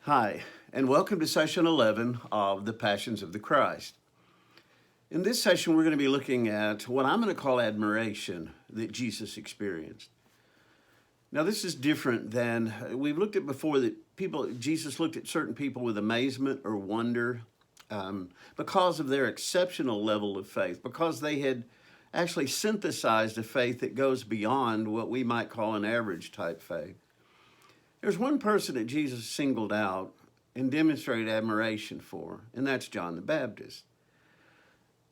Hi, and welcome to session 11 of the Passions of the Christ. In this session, we're going to be looking at what I'm going to call admiration that Jesus experienced. Now, this is different than we've looked at before that Jesus looked at certain people with amazement or wonder because of their exceptional level of faith, because they had actually synthesized a faith that goes beyond what we might call an average type faith. There's one person that Jesus singled out and demonstrated admiration for, and that's John the Baptist.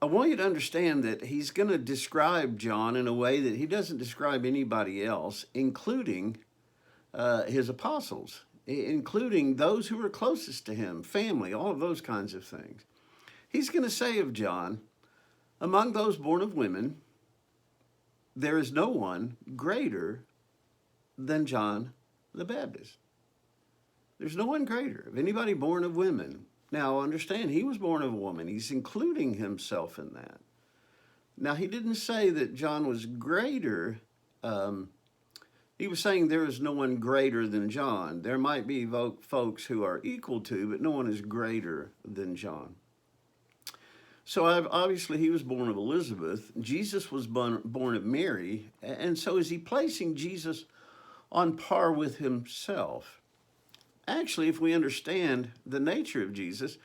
I want you to understand that he's going to describe John in a way that he doesn't describe anybody else, including his apostles, including those who were closest to him, family, all of those kinds of things. He's going to say of John, among those born of women, there is no one greater than John the Baptist. There's no one greater of anybody born of women. Now, understand, he was born of a woman. He's including himself in that. Now, he didn't say that John was greater. He was saying there is no one greater than John. There might be folks who are equal to, but no one is greater than John. So obviously he was born of Elizabeth. Jesus was born of Mary. And so is he placing Jesus on par with himself? Actually, if we understand the nature of Jesus,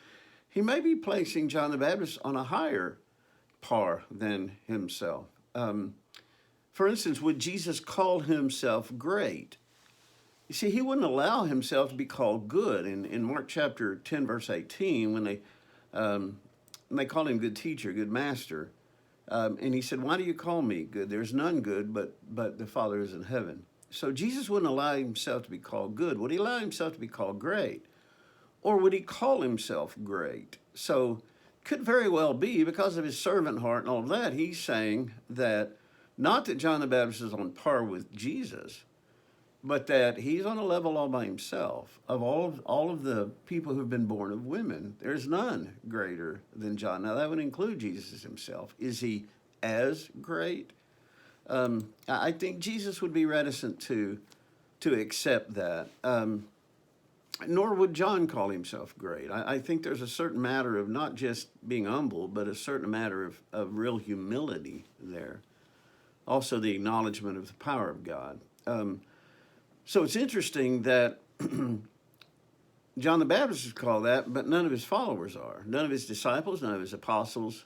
he may be placing John the Baptist on a higher par than himself. For instance, would Jesus call himself great? You see, he wouldn't allow himself to be called good. In Mark chapter 10, verse 18, when they called him good teacher, good master, and he said, "Why do you call me good? There's none good but the Father is in heaven." So Jesus wouldn't allow himself to be called good. Would he allow himself to be called great? Or would he call himself great? So could very well be, because of his servant heart and all of that, he's saying that not that John the Baptist is on par with Jesus, but that he's on a level all by himself. Of all of the people who've been born of women, there's none greater than John. Now, that would include Jesus himself. Is he as great? I think Jesus would be reticent to accept that. Nor would John call himself great. I think there's a certain matter of not just being humble, but a certain matter of real humility there. Also, the acknowledgement of the power of God. So it's interesting that John the Baptist is called that, but none of his followers are. None of his disciples, none of his apostles,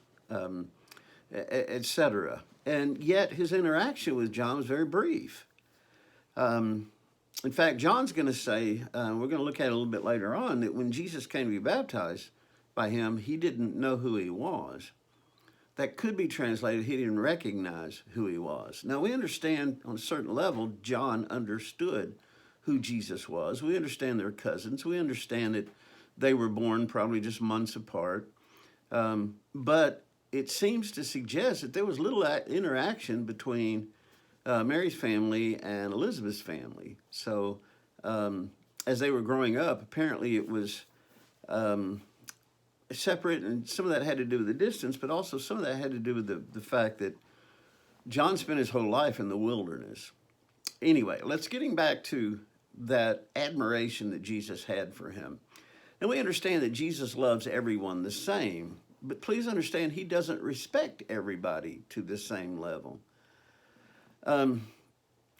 etc. And yet his interaction with John was very brief. In fact, John's going to say, we're going to look at it a little bit later on, that when Jesus came to be baptized by him, he didn't know who he was. That could be translated, he didn't recognize who he was. Now, we understand on a certain level, John understood who Jesus was. We understand they're cousins. We understand that they were born probably just months apart. But it seems to suggest that there was little interaction between Mary's family and Elizabeth's family. So as they were growing up, apparently it was separate, and some of that had to do with the distance, but also some of that had to do with the fact that John spent his whole life in the wilderness. Anyway, let's getting back to that admiration that Jesus had for him. And we understand that Jesus loves everyone the same, but please understand he doesn't respect everybody to the same level. And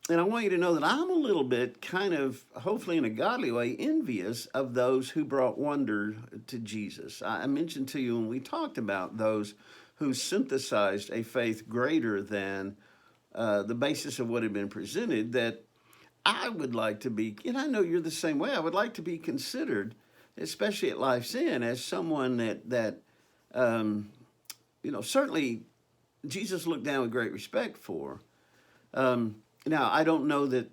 I want you to know that I'm a little bit kind of, hopefully in a godly way, envious of those who brought wonder to Jesus. I mentioned to you when we talked about those who synthesized a faith greater than the basis of what had been presented, that I would like to be, and I know you're the same way, I would like to be considered, especially at Life's End, as someone that certainly Jesus looked down with great respect for. Now, I don't know that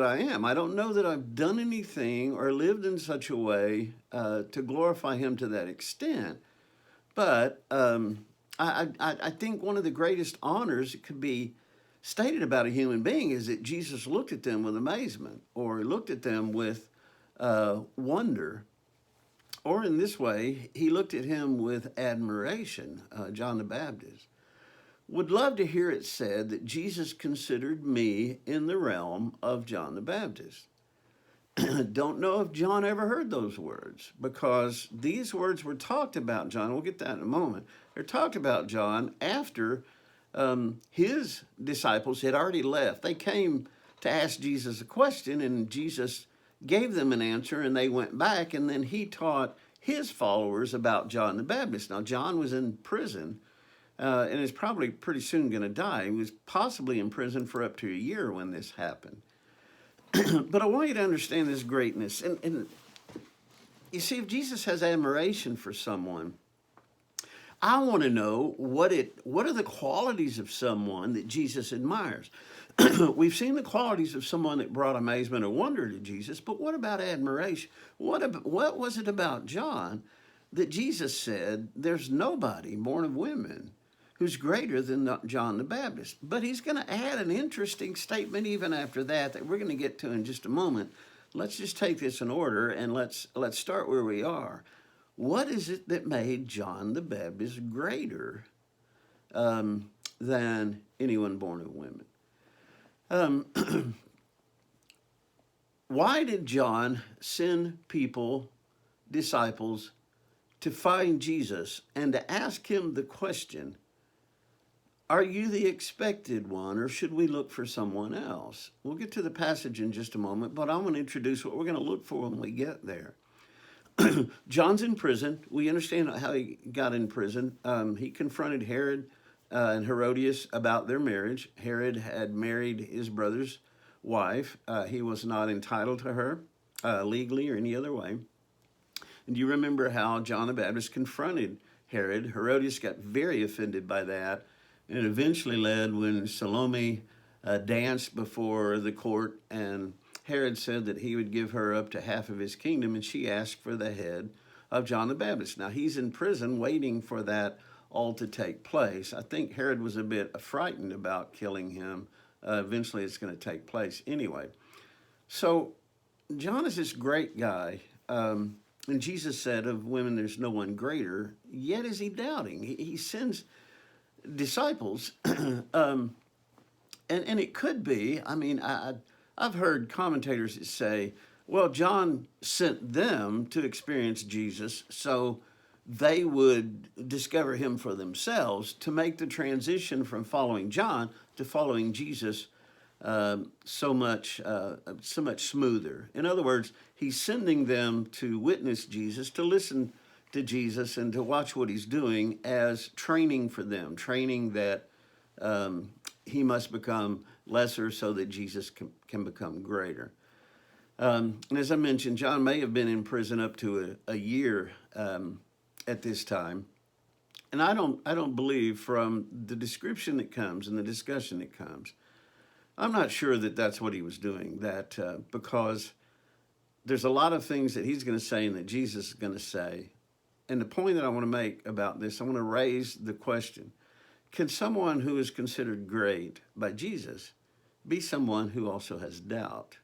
I am. I don't know that I've done anything or lived in such a way to glorify him to that extent. But I think one of the greatest honors that could be stated about a human being is that Jesus looked at them with amazement, or looked at them with wonder. Or in this way, he looked at him with admiration, John the Baptist. Would love to hear it said that Jesus considered me in the realm of John the Baptist. Don't know if John ever heard those words, because these words were talked about John. We'll get that in a moment. They're talked about John after his disciples had already left. They came to ask Jesus a question, and Jesus gave them an answer, and they went back, and then he taught his followers about John the Baptist. Now, John was in prison and is probably pretty soon going to die. He was possibly in prison for up to a year when this happened. But I want you to understand this greatness. And you see, if Jesus has admiration for someone, I want to know what are the qualities of someone that Jesus admires. We've seen the qualities of someone that brought amazement or wonder to Jesus, but what about admiration? What was it about John that Jesus said, there's nobody born of women who's greater than John the Baptist? But he's going to add an interesting statement even after that we're going to get to in just a moment. Let's just take this in order, and let's start where we are. What is it that made John the Baptist greater than anyone born of women? Why did John send people, disciples, to find Jesus and to ask him the question, are you the expected one, or should we look for someone else? We'll get to the passage in just a moment, but I want to introduce what we're going to look for when we get there. John's in prison. We understand how he got in prison. He confronted Herod and Herodias about their marriage. Herod had married his brother's wife. He was not entitled to her legally or any other way. And you remember how John the Baptist confronted Herod. Herodias got very offended by that, and it eventually led when Salome danced before the court, and Herod said that he would give her up to half of his kingdom, and she asked for the head of John the Baptist. Now, he's in prison waiting for that all to take place. I think Herod was a bit frightened about killing him. Eventually, it's going to take place anyway. So, John is this great guy, and Jesus said, of women, there's no one greater, yet is he doubting. He sends disciples, and it could be, I mean, I've heard commentators that say, well, John sent them to experience Jesus so they would discover him for themselves, to make the transition from following John to following Jesus so much smoother. In other words, he's sending them to witness Jesus, to listen to Jesus, and to watch what he's doing as training for them, training that he must become lesser so that Jesus can become greater. And as I mentioned, John may have been in prison up to a year at this time. And I don't believe, from the description that comes and the discussion that comes, I'm not sure that that's what he was doing, because there's a lot of things that he's going to say and that Jesus is going to say. And the point that I want to make about this, I want to raise the question, can someone who is considered great by Jesus be someone who also has doubt?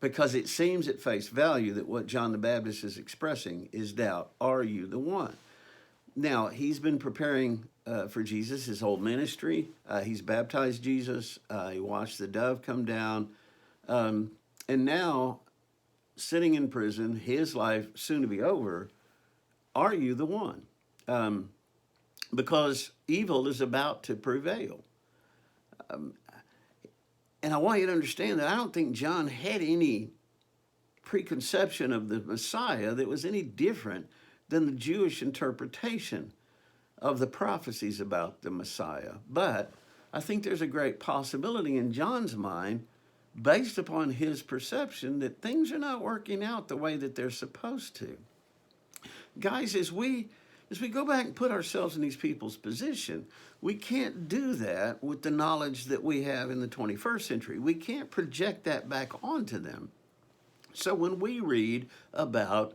Because it seems at face value that what John the Baptist is expressing is doubt. Are you the one? Now, he's been preparing for Jesus his whole ministry. He's baptized Jesus. He watched the dove come down. And now, sitting in prison, his life soon to be over, are you the one? Because evil is about to prevail. And I want you to understand that I don't think John had any preconception of the Messiah that was any different than the Jewish interpretation of the prophecies about the Messiah. But I think there's a great possibility in John's mind, based upon his perception, that things are not working out the way that they're supposed to. Guys, as we go back and put ourselves in these people's position, we can't do that with the knowledge that we have in the 21st century. We can't project that back onto them. So when we read about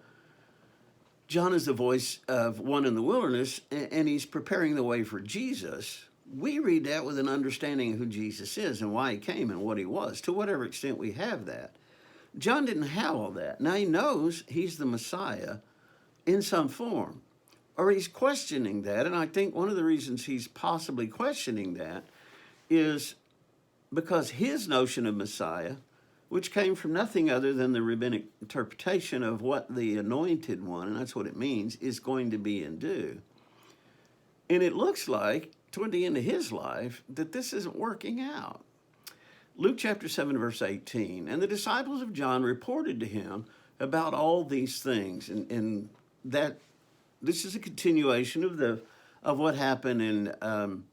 John is the voice of one in the wilderness, and he's preparing the way for Jesus, we read that with an understanding of who Jesus is and why he came and what he was, to whatever extent we have that. John didn't have all that. Now he knows he's the Messiah in some form, or he's questioning that. And I think one of the reasons he's possibly questioning that is because his notion of Messiah which came from nothing other than the rabbinic interpretation of what the anointed one, and that's what it means, is going to be and do. And it looks like, toward the end of his life, that this isn't working out. Luke chapter 7, verse 18, and the disciples of John reported to him about all these things. And that this is a continuation of what happened in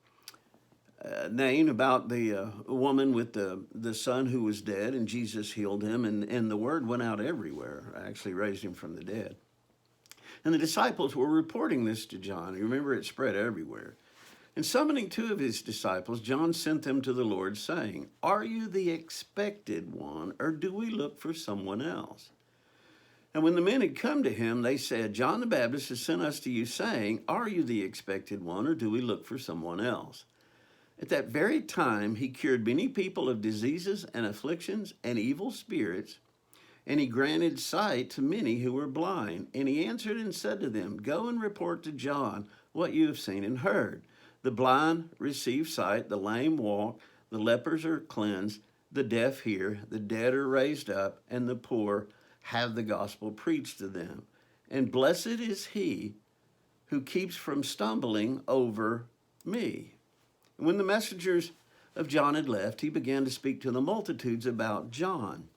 Nain about the woman with the son who was dead, and Jesus healed him, and the word went out everywhere, actually raised him from the dead. And the disciples were reporting this to John. You remember, it spread everywhere. And summoning two of his disciples, John sent them to the Lord, saying, "Are you the expected one, or do we look for someone else?" And when the men had come to him, they said, "John the Baptist has sent us to you, saying, 'Are you the expected one, or do we look for someone else?'" At that very time, he cured many people of diseases and afflictions and evil spirits, and he granted sight to many who were blind. And he answered and said to them, "Go and report to John what you have seen and heard. The blind receive sight, the lame walk, the lepers are cleansed, the deaf hear, the dead are raised up, and the poor have the gospel preached to them. And blessed is he who keeps from stumbling over me." And when the messengers of John had left, he began to speak to the multitudes about John.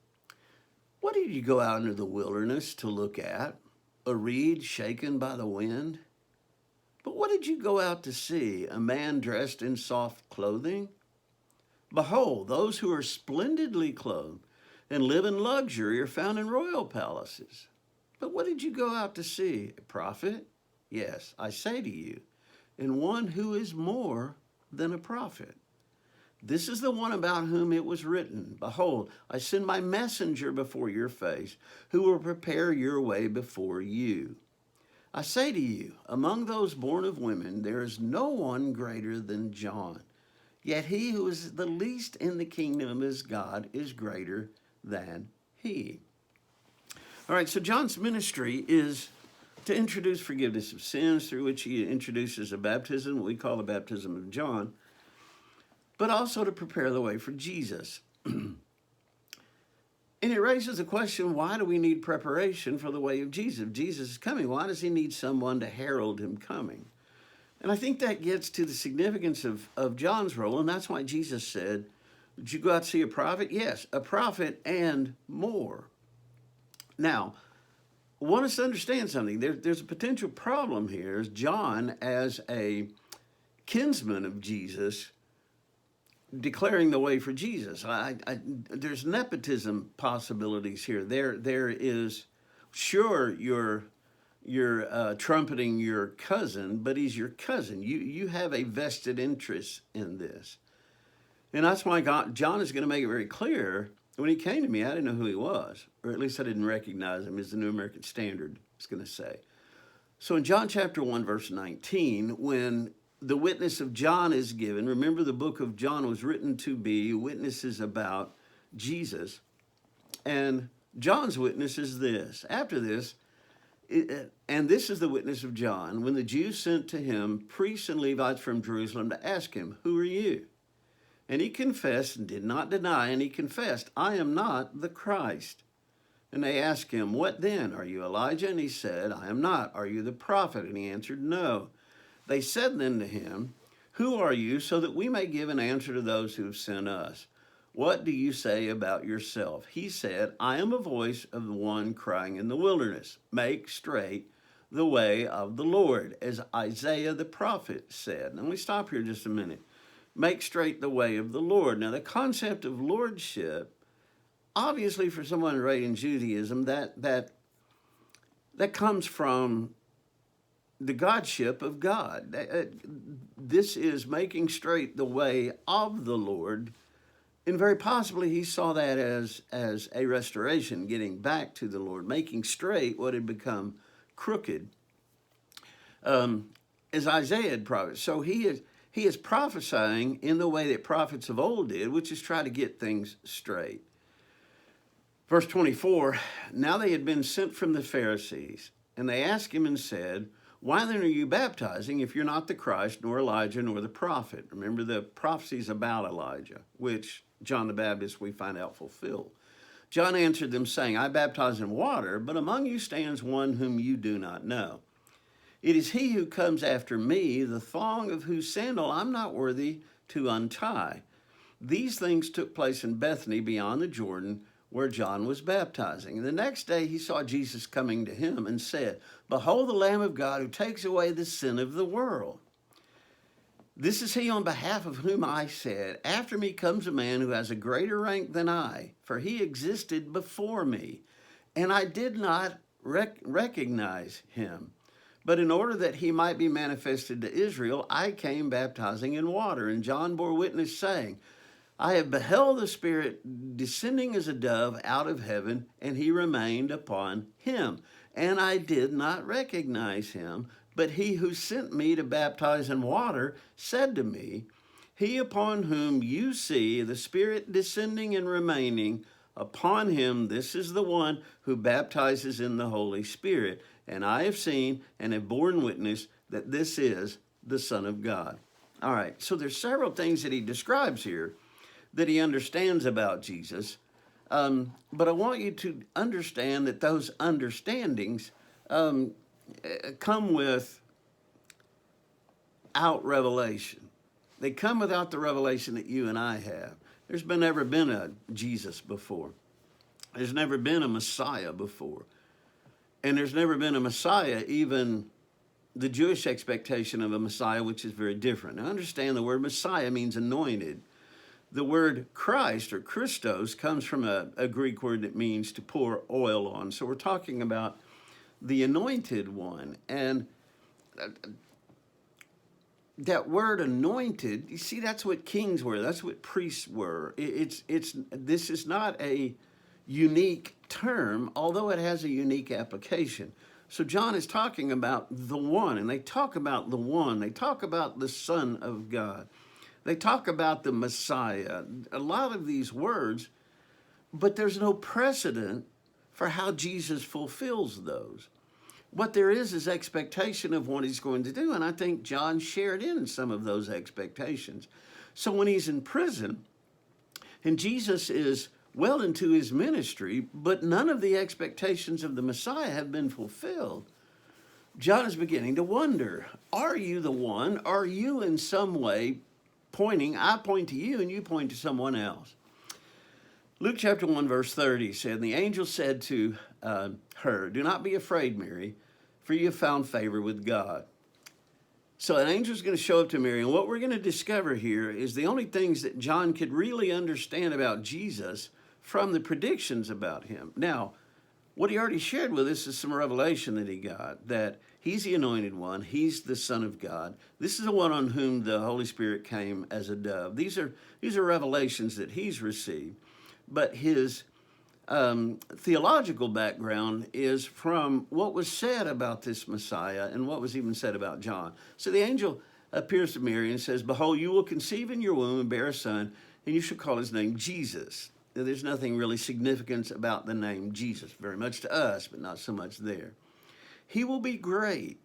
"What did you go out into the wilderness to look at? A reed shaken by the wind? But what did you go out to see? A man dressed in soft clothing? Behold, those who are splendidly clothed and live in luxury are found in royal palaces. But what did you go out to see? A prophet? Yes, I say to you, and one who is more than a prophet. This is the one about whom it was written, 'Behold, I send my messenger before your face, who will prepare your way before you.' I say to you, among those born of women, there is no one greater than John. Yet he who is the least in the kingdom of God is greater than he." All right, so John's ministry is to introduce forgiveness of sins, through which he introduces a baptism, what we call the baptism of John, but also to prepare the way for Jesus. And it raises the question, why do we need preparation for the way of Jesus? If Jesus is coming, why does he need someone to herald him coming? And I think that gets to the significance of John's role, and that's why Jesus said, "Did you go out to see a prophet?" Yes, a prophet and more. Now, I want us to understand something. There's a potential problem here. Is John, as a kinsman of Jesus, declaring the way for Jesus. There's nepotism possibilities here. There is, sure, you're trumpeting your cousin, but he's your cousin. You have a vested interest in this. And that's why John is going to make it very clear. When he came to me, I didn't know who he was, or at least I didn't recognize him, as the New American Standard is going to say. So in John chapter 1, verse 19, when the witness of John is given, remember the book of John was written to be witnesses about Jesus, and John's witness is this. After this, and this is the witness of John, when the Jews sent to him priests and Levites from Jerusalem to ask him, "Who are you?" And he confessed and did not deny, and he confessed, "I am not the Christ." And they asked him, "What then? Are you Elijah?" And he said, "I am not." "Are you the prophet?" And he answered, "No." They said then to him, "Who are you, so that we may give an answer to those who have sent us? What do you say about yourself?" He said, "I am a voice of the one crying in the wilderness, 'Make straight the way of the Lord,' as Isaiah the prophet said." Now let me stop here just a minute. Make straight the way of the Lord. Now the concept of lordship, obviously for someone raised in Judaism, that comes from the godship of God. This is making straight the way of the Lord. And very possibly he saw that as a restoration, getting back to the Lord, making straight what had become crooked. As Isaiah had prophesied. So he is prophesying in the way that prophets of old did, which is try to get things straight. Verse 24, now they had been sent from the Pharisees, and they asked him and said, "Why then are you baptizing if you're not the Christ, nor Elijah, nor the prophet?" Remember the prophecies about Elijah, which John the Baptist we find out fulfilled. John answered them, saying, I baptize in water, but among you stands one whom you do not know. It is he who comes after me, the thong of whose sandal I'm not worthy to untie. These things took place in Bethany beyond the Jordan, where John was baptizing. And the next day he saw Jesus coming to him and said, Behold the Lamb of God who takes away the sin of the world. This is he on behalf of whom I said, After me comes a man who has a greater rank than I, for he existed before me, and I did not recognize him. But in order that he might be manifested to Israel, I came baptizing in water. And John bore witness, saying, I have beheld the Spirit descending as a dove out of heaven, and he remained upon him. And I did not recognize him. But he who sent me to baptize in water said to me, He upon whom you see the Spirit descending and remaining upon him, this is the one who baptizes in the Holy Spirit. And I have seen and have borne witness that this is the Son of God. All right, so there's several things that he describes here that he understands about Jesus. But I want you to understand that those understandings come without revelation. They come without the revelation that you and I have. There's never been a Jesus before. There's never been a Messiah before. And there's never been a Messiah, even the Jewish expectation of a Messiah, which is very different. Now understand the word Messiah means anointed. The word Christ or Christos comes from a Greek word that means to pour oil on. So we're talking about the anointed one. And that word anointed, you see, that's what kings were. That's what priests were. This is not a unique term, although it has a unique application. So John is talking about the one, and they talk about the one. They talk about the Son of God. They talk about the Messiah. A lot of these words, but there's no precedent for how Jesus fulfills those. What there is expectation of what he's going to do, and I think John shared in some of those expectations. So when he's in prison, and Jesus is well into his ministry, but none of the expectations of the Messiah have been fulfilled, John is beginning to wonder, are you the one? Are you in some way pointing? I point to you and you point to someone else. Luke chapter 1, verse 30 said, the angel said to her, do not be afraid, Mary, for you have found favor with God. So an angel is going to show up to Mary, and what we're going to discover here is the only things that John could really understand about Jesus from the predictions about him. Now, what he already shared with us is some revelation that he got, that he's the anointed one, he's the Son of God. This is the one on whom the Holy Spirit came as a dove. These are revelations that he's received, but his theological background is from what was said about this Messiah and what was even said about John. So the angel appears to Mary and says, behold, you will conceive in your womb and bear a son, and you shall call his name Jesus. Now, there's nothing really significant about the name Jesus, very much to us, but not so much there. He will be great.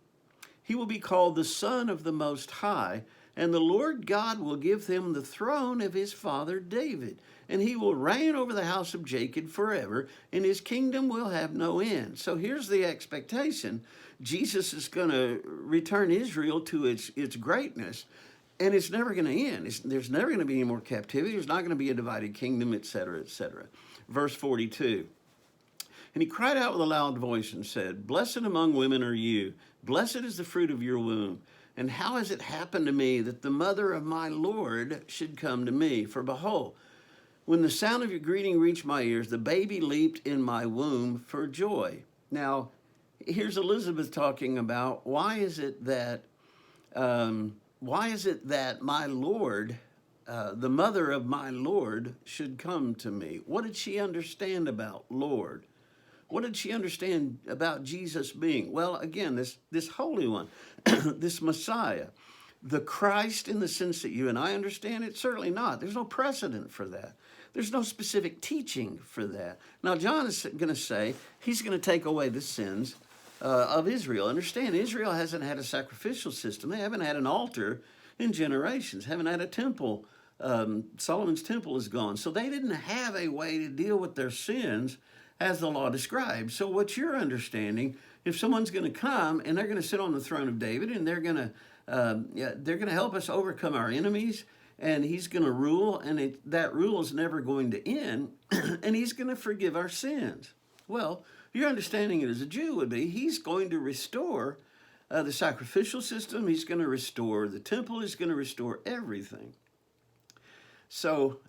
He will be called the Son of the Most High, and the Lord God will give him the throne of his father David, and he will reign over the house of Jacob forever, and his kingdom will have no end. So here's the expectation. Jesus is going to return Israel to its greatness, and it's never going to end. There's never going to be any more captivity. There's not going to be a divided kingdom, etc., etc. Verse 42. And he cried out with a loud voice and said, blessed among women are you. Blessed is the fruit of your womb. And how has it happened to me that the mother of my Lord should come to me? For behold, when the sound of your greeting reached my ears, the baby leaped in my womb for joy. Now, here's Elizabeth talking about why is it that my Lord, the mother of my Lord, should come to me? What did she understand about Lord? What did she understand about Jesus being? Well, again, this Holy One, this Messiah, the Christ in the sense that you and I understand it? Certainly not. There's no precedent for that. There's no specific teaching for that. Now, John is going to say he's going to take away the sins of Israel. Understand, Israel hasn't had a sacrificial system. They haven't had an altar in generations, haven't had a temple Solomon's temple is gone. So they didn't have a way to deal with their sins as the law described. So what you're understanding, if someone's going to come and they're going to sit on the throne of David and they're going to help us overcome our enemies, and he's going to rule, and that rule is never going to end, and he's going to forgive our sins. Well, your understanding as a Jew would be he's going to restore the sacrificial system. He's going to restore the temple. He's going to restore everything. So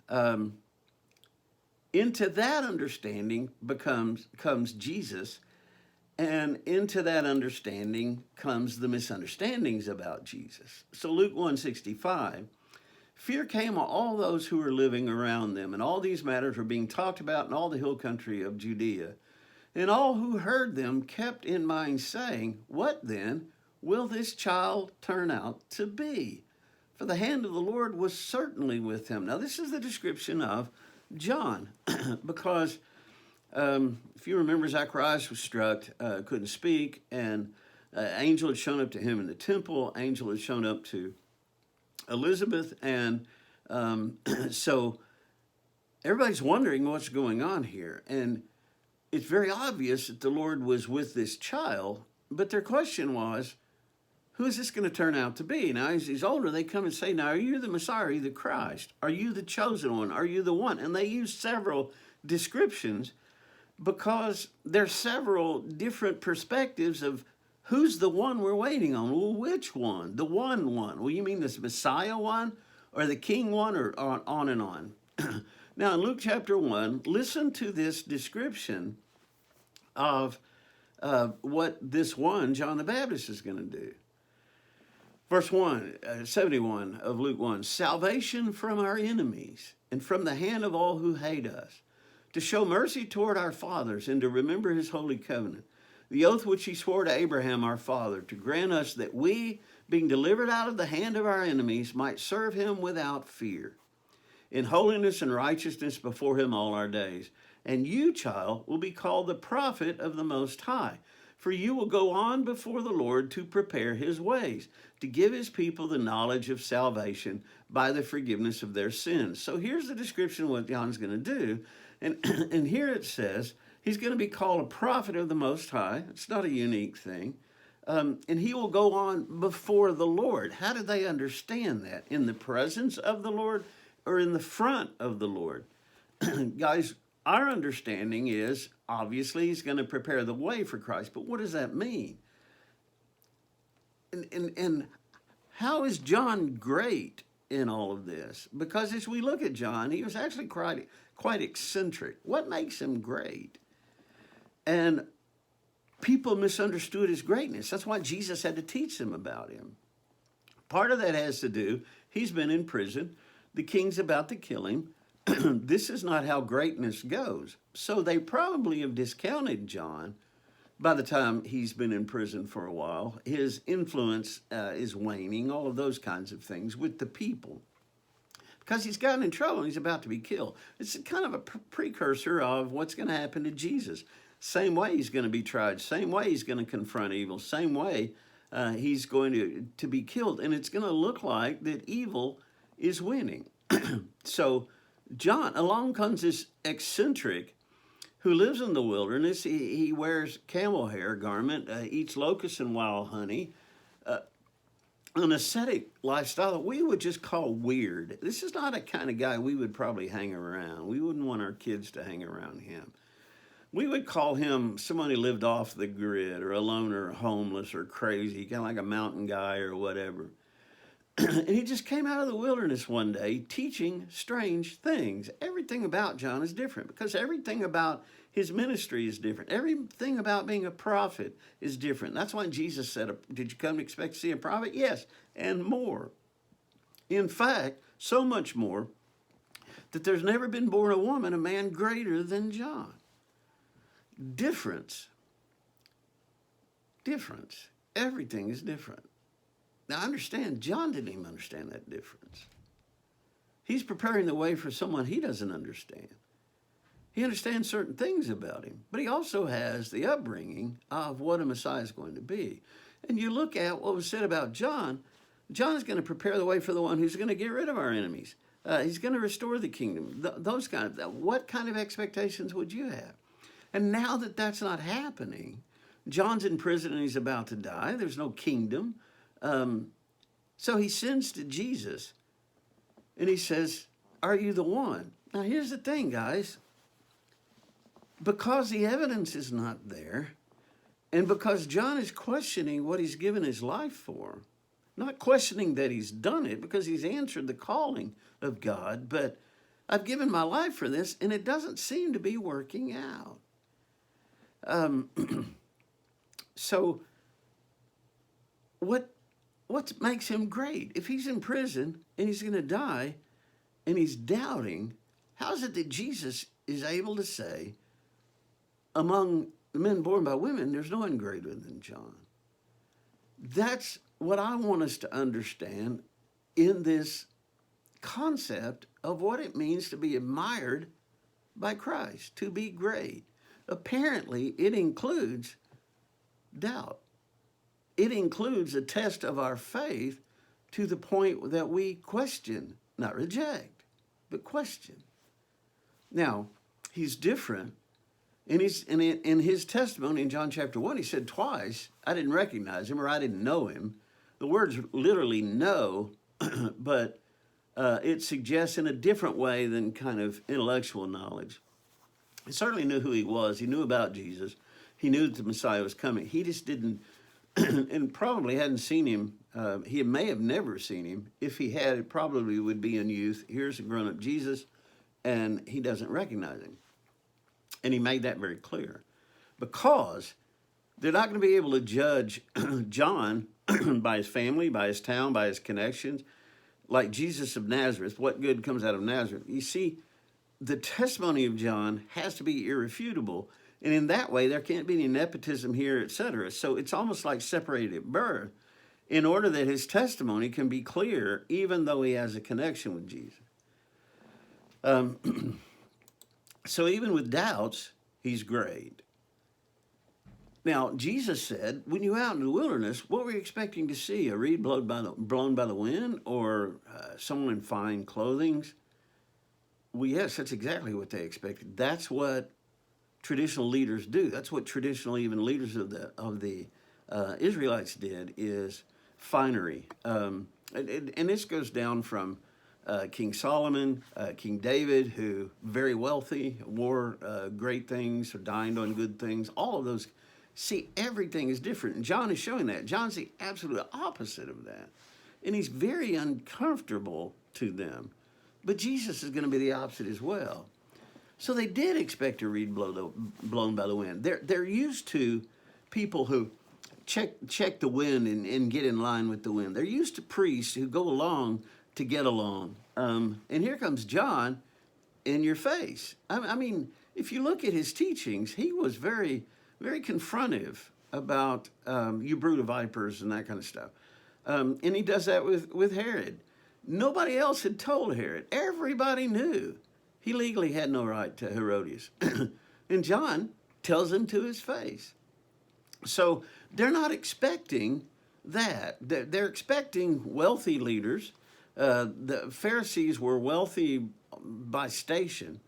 into that understanding comes Jesus, and into that understanding comes the misunderstandings about Jesus. So Luke 1:65, fear came on all those who were living around them, and all these matters were being talked about in all the hill country of Judea. And all who heard them kept in mind, saying, what then will this child turn out to be? For the hand of the Lord was certainly with him. Now, this is the description of John, because if you remember, Zacharias was struck, couldn't speak, and angel had shown up to him in the temple. Angel had shown up to Elizabeth, and so everybody's wondering what's going on here. And it's very obvious that the Lord was with this child, but their question was, who is this going to turn out to be? Now, as he's older, they come and say, now, are you the Messiah? Are you the Christ? Are you the chosen one? Are you the one? And they use several descriptions because there's several different perspectives of who's the one we're waiting on. Well, which one? The one. Well, you mean this Messiah one or the King one, or on and on? Now, in Luke chapter 1, listen to this description of what this one, John the Baptist, is going to do. Verse 71 of Luke 1, salvation from our enemies and from the hand of all who hate us, to show mercy toward our fathers and to remember his holy covenant, the oath which he swore to Abraham our father, to grant us that we, being delivered out of the hand of our enemies, might serve him without fear, in holiness and righteousness before him all our days. And you, child, will be called the prophet of the Most High, for you will go on before the Lord to prepare his ways, to give his people the knowledge of salvation by the forgiveness of their sins. So here's the description of what John's going to do. And here it says, he's going to be called a prophet of the Most High. It's not a unique thing. And he will go on before the Lord. How do they understand that? In the presence of the Lord or in the front of the Lord? Guys, our understanding is, obviously, he's going to prepare the way for Christ. But what does that mean? And how is John great in all of this? Because as we look at John, he was actually quite eccentric. What makes him great? And people misunderstood his greatness. That's why Jesus had to teach them about him. Part of that has to do, he's been in prison. The king's about to kill him. This is not how greatness goes. So they probably have discounted John by the time he's been in prison for a while. His influence is waning, all of those kinds of things with the people. Because he's gotten in trouble and he's about to be killed. It's kind of a precursor of what's going to happen to Jesus. Same way he's going to be tried. Same way he's going to confront evil. Same way he's going to be killed. And it's going to look like that evil is winning. So John, along comes this eccentric who lives in the wilderness. He wears camel hair garment, eats locusts and wild honey, an ascetic lifestyle that we would just call weird. This is not a kind of guy we would probably hang around. We wouldn't want our kids to hang around him. We would call him someone who lived off the grid, or a loner, or homeless, or crazy, kind of like a mountain guy or whatever. And he just came out of the wilderness one day teaching strange things. Everything about John is different because everything about his ministry is different. Everything about being a prophet is different. That's why Jesus said, did you come to expect to see a prophet? Yes, and more. In fact, so much more that there's never been born a woman, a man greater than John. Difference. Everything is different. Now, understand, John didn't even understand that difference. He's preparing the way for someone he doesn't understand. He understands certain things about him, but he also has the upbringing of what a Messiah is going to be. And you look at what was said about John, John is going to prepare the way for the one who's going to get rid of our enemies. He's going to restore the kingdom. Those kind of, what kind of expectations would you have? And now that that's not happening, John's in prison and he's about to die. There's no kingdom. So he sends to Jesus and he says, are you the one? Now, here's the thing, guys. Because the evidence is not there, and because John is questioning what he's given his life for, not questioning that he's done it because he's answered the calling of God, but I've given my life for this and it doesn't seem to be working out. So what makes him great? If he's in prison and he's going to die and he's doubting, how is it that Jesus is able to say, among the men born by women, there's no one greater than John? That's what I want us to understand in this concept of what it means to be admired by Christ, to be great. Apparently, it includes doubt. It includes a test of our faith to the point that we question, not reject, but question. Now, he's different. In his testimony in John chapter 1, he said twice, I didn't recognize him or I didn't know him. The words literally know, but it suggests in a different way than kind of intellectual knowledge. He certainly knew who he was. He knew about Jesus. He knew that the Messiah was coming. He just didn't, and probably hadn't seen him. He may have never seen him. If he had, it probably would be in youth. Here's a grown-up Jesus, and he doesn't recognize him. And he made that very clear. Because they're not going to be able to judge John by his family, by his town, by his connections, like Jesus of Nazareth. What good comes out of Nazareth? You see, the testimony of John has to be irrefutable. And in that way, there can't be any nepotism here, etc. So it's almost like separated at birth in order that his testimony can be clear, even though he has a connection with Jesus. So even with doubts, he's great. Now, Jesus said, when you were out in the wilderness, what were you expecting to see? A reed blown by the wind, or someone in fine clothing? Well, yes, that's exactly what they expected. That's what traditional leaders do. That's what traditional even leaders of the Israelites did, is finery. And this goes down from King Solomon, King David, who very wealthy, wore great things, or dined on good things. All of those. See, everything is different. And John is showing that. John's the absolute opposite of that. And he's very uncomfortable to them. But Jesus is going to be the opposite as well. So they did expect a reed blown by the wind. They're used to people who check the wind and get in line with the wind. They're used to priests who go along to get along. And here comes John in your face. I mean, if you look at his teachings, he was very, very confrontive about you brood of vipers and that kind of stuff. And he does that with Herod. Nobody else had told Herod. Everybody knew he legally had no right to Herodias. And John tells him to his face. So they're not expecting that. They're expecting wealthy leaders. The Pharisees were wealthy by station,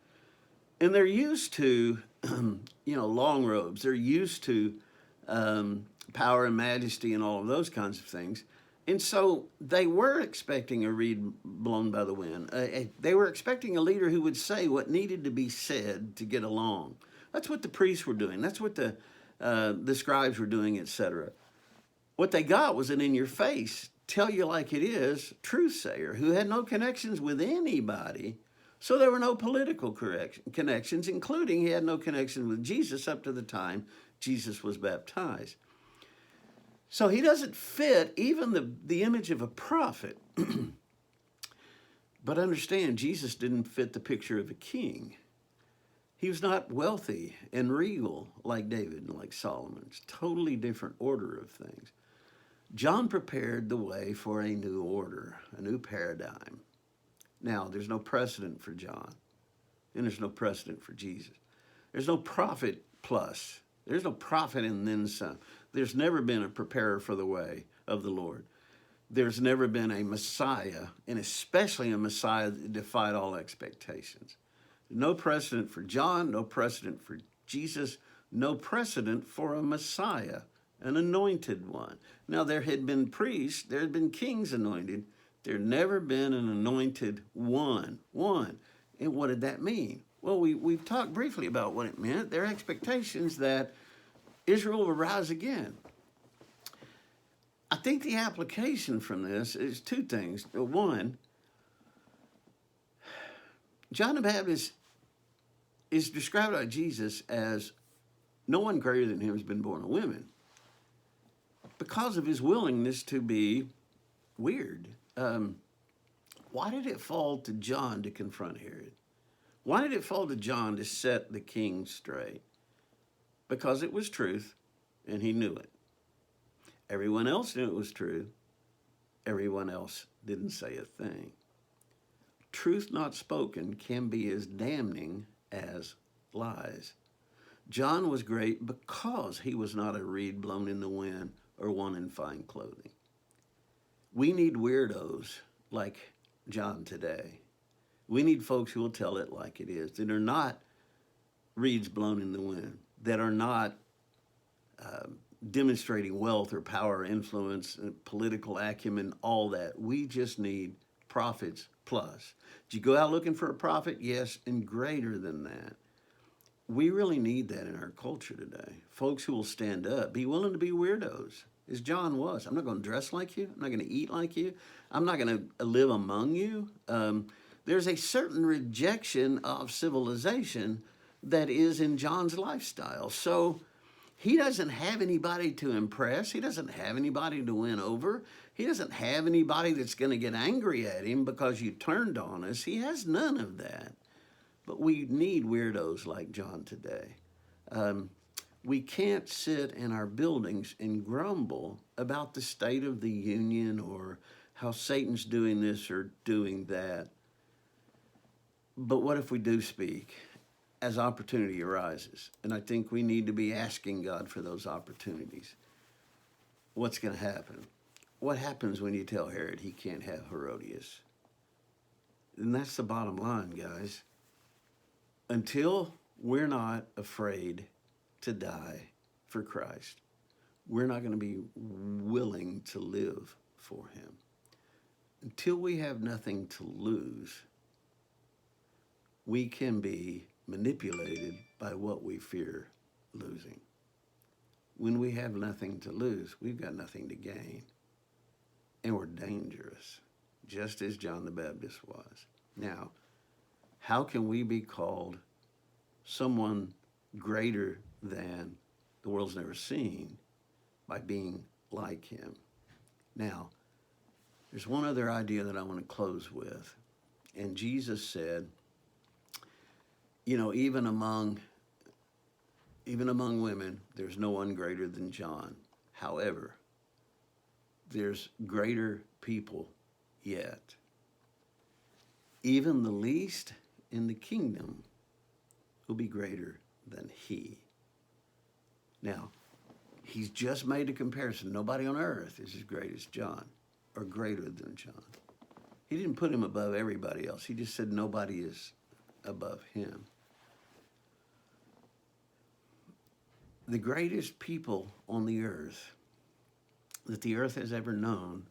and they're used to, long robes. They're used to power and majesty and all of those kinds of things. And so they were expecting a reed blown by the wind. They were expecting a leader who would say what needed to be said to get along. That's what the priests were doing. That's what the scribes were doing, etc. What they got was an in-your-face, tell you like it is, truth sayer who had no connections with anybody. So there were no political connections, including he had no connection with Jesus up to the time Jesus was baptized. So he doesn't fit even the image of a prophet. But understand, Jesus didn't fit the picture of a king. He was not wealthy and regal like David and like Solomon. It's a totally different order of things. John prepared the way for a new order, a new paradigm. Now, there's no precedent for John, and there's no precedent for Jesus. There's no prophet plus. There's no prophet and then some. There's never been a preparer for the way of the Lord. there's never been a Messiah, and especially a Messiah that defied all expectations. No precedent for John, no precedent for Jesus, no precedent for a Messiah, an anointed one. Now, there had been priests, there had been kings anointed. There had never been an anointed one. And what did that mean? Well, we've talked briefly about what it meant. There are expectations that Israel will rise again. I think the application from this is two things. One, John the Baptist is described by Jesus as no one greater than him has been born of women because of his willingness to be weird. Why did it fall to John to confront Herod? Why did it fall to John to set the king straight? Because it was truth, and he knew it. Everyone else knew it was true. Everyone else didn't say a thing. Truth not spoken can be as damning as lies. John was great because he was not a reed blown in the wind or one in fine clothing. We need weirdos like John today. We need folks who will tell it like it is, that are not reeds blown in the wind, that are not demonstrating wealth or power or influence, political acumen, all that. We just need prophets plus. Did you go out looking for a prophet? Yes, and greater than that. We really need that in our culture today. Folks who will stand up, be willing to be weirdos, as John was. I'm not going to dress like you. I'm not going to eat like you. I'm not going to live among you. There's a certain rejection of civilization that is in John's lifestyle. So he doesn't have anybody to impress. He doesn't have anybody to win over. He doesn't have anybody that's going to get angry at him because you turned on us. He has none of that. But we need weirdos like John today. We can't sit in our buildings and grumble about the state of the union or how Satan's doing this or doing that. But what if we do speak as opportunity arises? And I think we need to be asking God for those opportunities. What's going to happen? What happens when you tell Herod he can't have Herodias? And that's the bottom line, guys. Until we're not afraid to die for Christ, we're not going to be willing to live for him. Until we have nothing to lose, we can be manipulated by what we fear losing. When we have nothing to lose, we've got nothing to gain. And we're dangerous, just as John the Baptist was. Now, how can we be called someone greater than the world's never seen? By being like him. Now, there's one other idea that I want to close with. And Jesus said, you know, even among women, there's no one greater than John. However, there's greater people yet. Even the least in the kingdom will be greater than he. Now, he's just made a comparison. Nobody on earth is as great as John or greater than John. He didn't put him above everybody else. He just said nobody is above him. The greatest people on the earth that the earth has ever known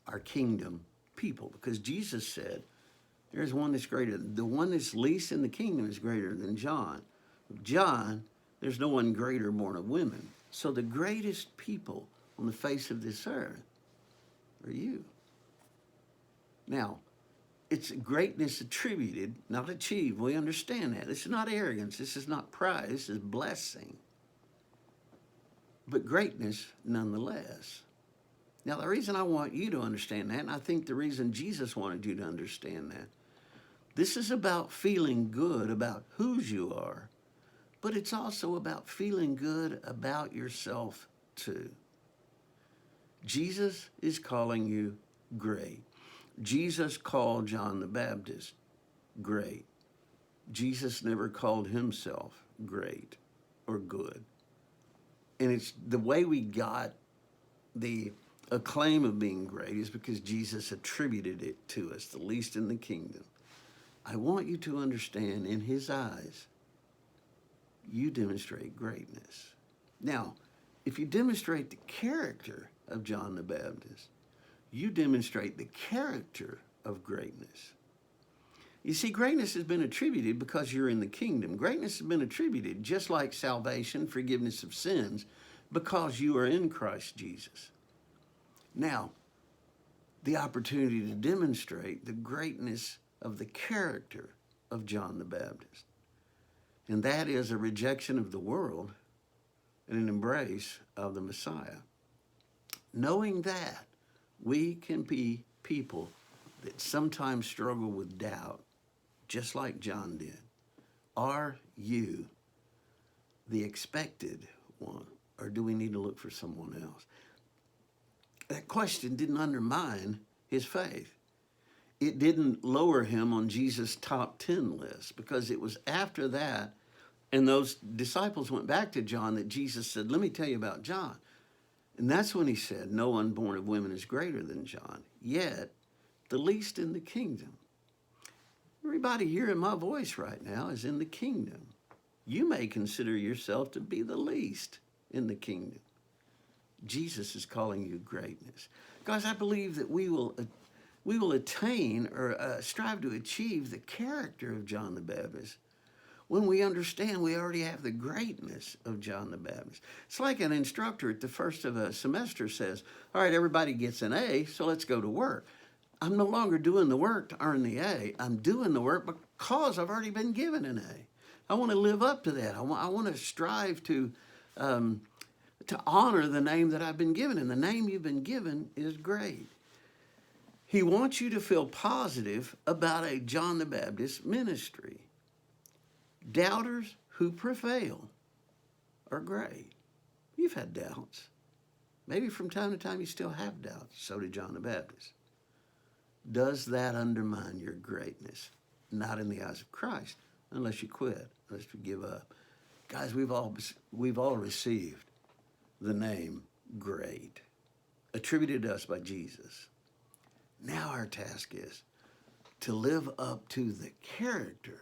are kingdom people, because Jesus said there's one that's greater. The one that's least in the kingdom is greater than John. John, there's no one greater born of women. So the greatest people on the face of this earth are you. Now, it's greatness attributed, not achieved. We understand that. This is not arrogance. This is not pride. This is blessing. But greatness nonetheless. Now, the reason I want you to understand that, and I think the reason Jesus wanted you to understand that, this is about feeling good about whose you are, but it's also about feeling good about yourself too. Jesus is calling you great. Jesus called John the Baptist great. Jesus never called himself great or good. And it's the way we got the a claim of being great is because Jesus attributed it to us, the least in the kingdom. I want you to understand, in his eyes, you demonstrate greatness. Now, if you demonstrate the character of John the Baptist, you demonstrate the character of greatness. You see, greatness has been attributed because you're in the kingdom. Greatness has been attributed, just like salvation, forgiveness of sins, because you are in Christ Jesus. Now, the opportunity to demonstrate the greatness of the character of John the Baptist. And that is a rejection of the world and an embrace of the Messiah. Knowing that, we can be people that sometimes struggle with doubt, just like John did. Are you the expected one, or do we need to look for someone else? That question didn't undermine his faith. It didn't lower him on Jesus' top 10 list, because it was after that, and those disciples went back to John, that Jesus said, let me tell you about John. And that's when he said, no one born of women is greater than John, yet the least in the kingdom. Everybody hearing my voice right now is in the kingdom. You may consider yourself to be the least in the kingdom. Jesus is calling you greatness. Guys, I believe that we will attain or strive to achieve the character of John the Baptist when we understand we already have the greatness of John the Baptist. It's like an instructor at the first of a semester says, all right, everybody gets an A, so let's go to work. I'm no longer doing the work to earn the A. I'm doing the work because I've already been given an A. I want to live up to that. I want to strive to honor the name that I've been given, and the name you've been given is great. He wants you to feel positive about a John the Baptist ministry. Doubters who prevail are great. You've had doubts. Maybe from time to time you still have doubts. So did John the Baptist. Does that undermine your greatness? Not in the eyes of Christ, unless you quit, unless you give up. Guys, we've all received the name great, attributed to us by Jesus. Now our task is to live up to the character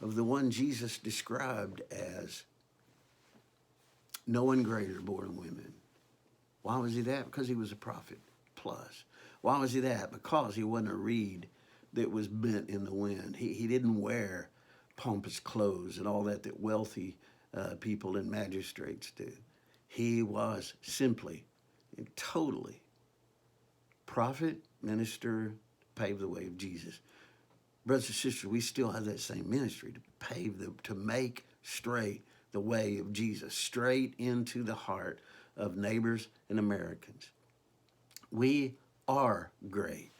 of the one Jesus described as no one greater born of women. Why was he that? Because he was a prophet plus. Why was he that? Because he wasn't a reed that was bent in the wind. He didn't wear pompous clothes and all that wealthy people and magistrates do. He was simply and totally prophet, minister, pave the way of Jesus. Brothers and sisters, we still have that same ministry to make straight the way of Jesus, straight into the heart of neighbors and Americans. We are great.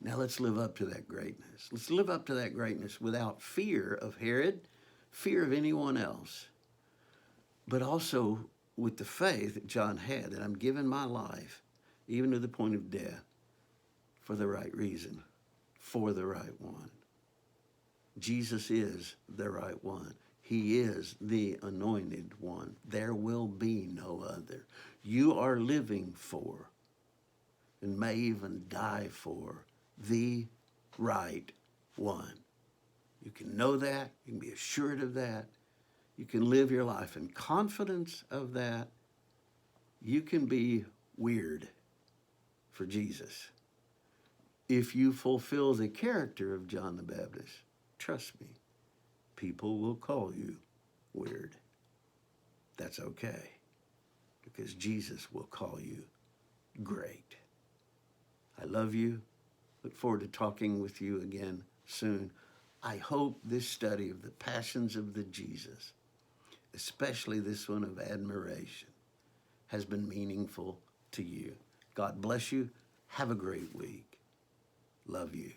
Now let's live up to that greatness. Let's live up to that greatness without fear of Herod, fear of anyone else, but also with the faith that John had, that I'm giving my life, even to the point of death, for the right reason, for the right one. Jesus is the right one. He is the anointed one. There will be no other. You are living for, and may even die for, the right one. You can know that. You can be assured of that. You can live your life in confidence of that. You can be weird for Jesus. If you fulfill the character of John the Baptist, trust me, people will call you weird. That's okay, because Jesus will call you great. I love you. Look forward to talking with you again soon. I hope this study of the passions of the Jesus, especially this one of admiration, has been meaningful to you. God bless you. Have a great week. Love you.